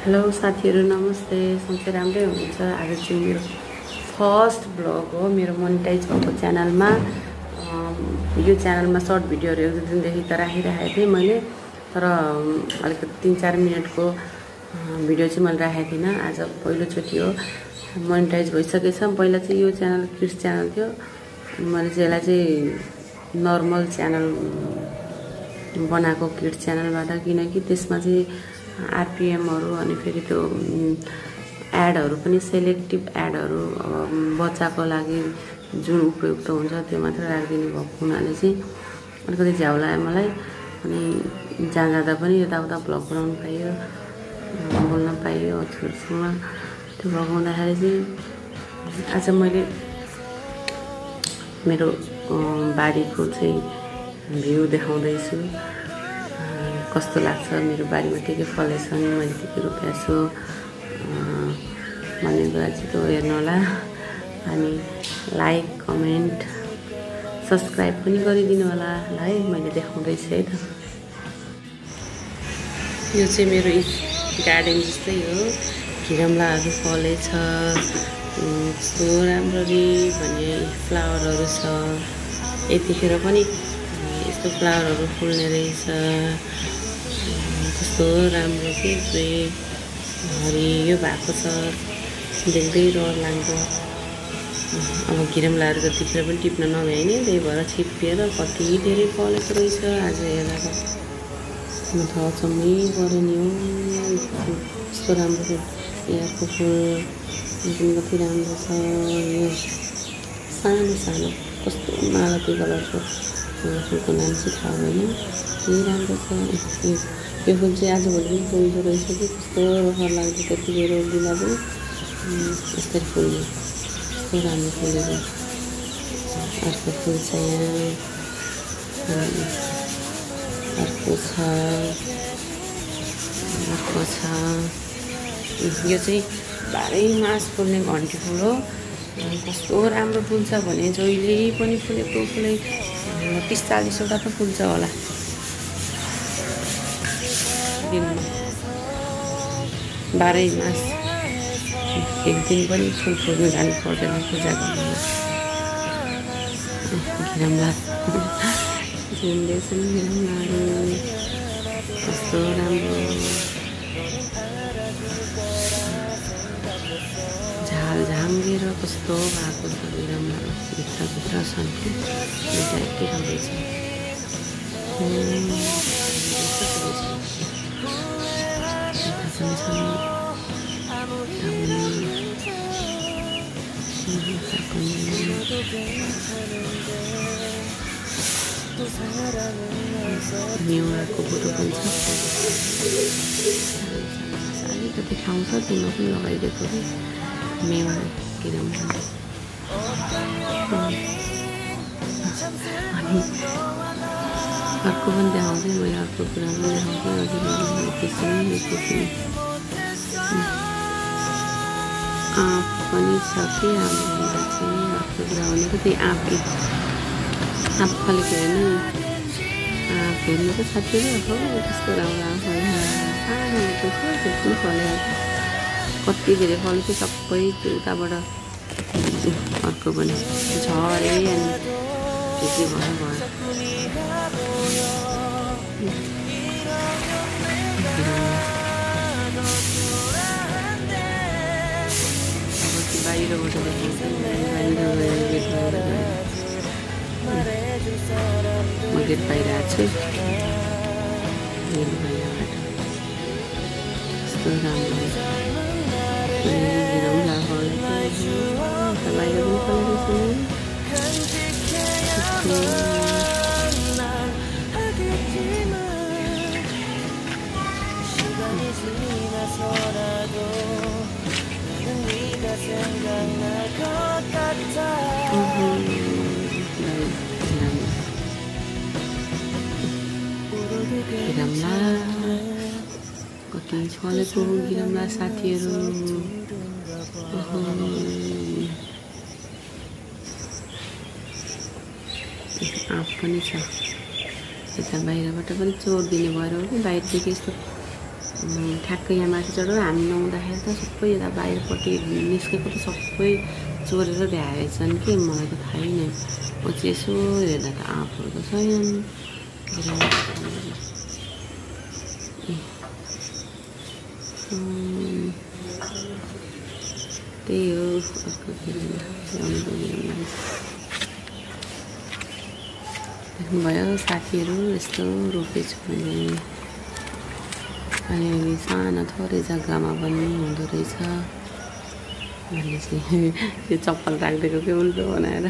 Hello साथीहरु नमस्ते सबै राम्रै हुनुहुन्छ। आज चाहिँ मेरो फर्स्ट ब्लग हो मेरो मोनेटाइज भएको च्यानलमा। यो च्यानलमा सर्ट भिडियोहरु एक दुई दिनदेखि त राखिरहेको थिएँ मैले, तर अलिकति 3-4 मिनेटको भिडियो चाहिँ मैले राखेको थिइनँ। आज पहिलोचोटि हो मोनेटाइज भइसकेछ। पहिला चाहिँ यो च्यानल किड्स च्यानल थियो, मैले चाहिँ यसलाई चाहिँ नर्मल च्यानल बनाएको किड्स च्यानलबाट, किनकि त्यसमा चाहिँ आरपीएमहरु अनि फेरि त्यो एडहरु पनि सेलेक्टिभ एडहरु बच्चाको लागि जुन उपयुक्त हुन्छ त्यो मात्र राखिदिनु भएको हुनाले चाहिँ अलिकति झ्याउ लाग्यो मलाई। अनि जहाँ जाँदा पनि यताउता भ्लग बनाउनु पाइयो, बोल्न पाइयो हजुरसँग। त्यो भ्लग हुँदाखेरि चाहिँ आज मैले मेरो बारीको चाहिँ भ्यू देखाउँदैछु। कस्तो लाग्छ मेरो बारीमा के फलेछन्, मैले के रोपेको छु भन्ने कुरा चाहिँ त्यो हेर्नु होला। अनि लाइक कमेन्ट सब्सक्राइब पनि गरिदिनु होला है। मैले देखाउँदैछु है त। यो चाहिँ मेरो गार्डन जस्तै हो, घिरमलाहरू फलेछ कस्तो राम्ररी भन्ने फ्लावरहरू छ। यतिखेर पनि यस्तो फ्लावरहरू फुल्ने रहेछ, कस्तो राम्रो के हरियो भएको छ, देख्दै रहर लाग्दो। अब घिरमलाहरू जतिखेर पनि टिप्न नभ्याइ नि, त्यही भएर छिप्पिएर कति धेरै फलेको रहेछ। आज हेर्दा त म त अचम्मै पऱ्यो नि हो, कस्तो राम्रो यहाँको फुल पनि कति राम्रो छ। यो सानो सानो कस्तो मालती कलरको फुलको नाम चाहिँ थाहा भएन, के राम्रो छ। यो फुल चाहिँ आजभोलि पनि फुल्दो रहेछ कि कस्तो रहर लाग्दो। त्यतिखेर रोप्दिँदा पनि यसरी फुल्ने, कस्तो राम्रो फुलेको। अर्को फुल छ यहाँ, अर्को छ। यो चाहिँ बाह्रै मास फुल्ने घन्टी फुल हो। कस्तो राम्रो फुल्छ भने जहिले पनि फुलेको 30-40 वटा त फुल्छ होला दिनमा, बाह्रै मास। एक दिन पनि फुल फुल्नु जानु पर्दैन पूजा गर्नु। घिरमला झुन्डेछन् घिरमलाहरू, कस्तो राम्रो झालझाङ्गेर कस्तो भएको छ। घिरमला भित्र छन् कि यति राम्रै छ। नेउराको बोटो पनि छ, अलिकति ठाउँ छ त्यसमा पनि लगाइदिएको कि मेवा घिरमला। अनि अर्को पनि देखाउँछु, मैले अर्को कुरा पनि देखाउँछु। आँप पनि छ कि हाम्रोमा चाहिँ। अर्को कुरा भनेको त्यही आँप फलेको हेर्नु, आँप हेर्नु त साथीहरू हो, कस्तो राम्रो आँप सानो त्यो पनि फल्यो। कति धेरै फल्यो थियो सबै त्यो उताबाट। अर्को पनि झरे अनि त्यति भयो। बाहिरबाट म गेट बाहिर छु। कस्तो राम्रो घिरमला फलेको, बाहिर पनि फलेको छ। घिरमला कति फलेको घिरमला साथीहरू। आँप पनि छ। यता बाहिरबाट पनि चोरिदिने भएर हो कि बाहिरदेखि यस्तो ठ्याक्कै यहाँ माथि चढेर हामी नहुँदाखेरि त सबै यता बाहिरपट्टि निस्केको त सबै चोरेर भ्याएछन् कि मलाई त थाहै नै। पछि यसो हेर्दा त आँपहरू त छैन। त्यही हो अर्को देख्नुभयो साथीहरू यस्तो रोपेछु मैले। अनि सानो थोरै जग्गामा पनि हुँदो रहेछ। मैले चाहिँ त्यो चप्पल राखिदिएको के उल्टो बनाएर।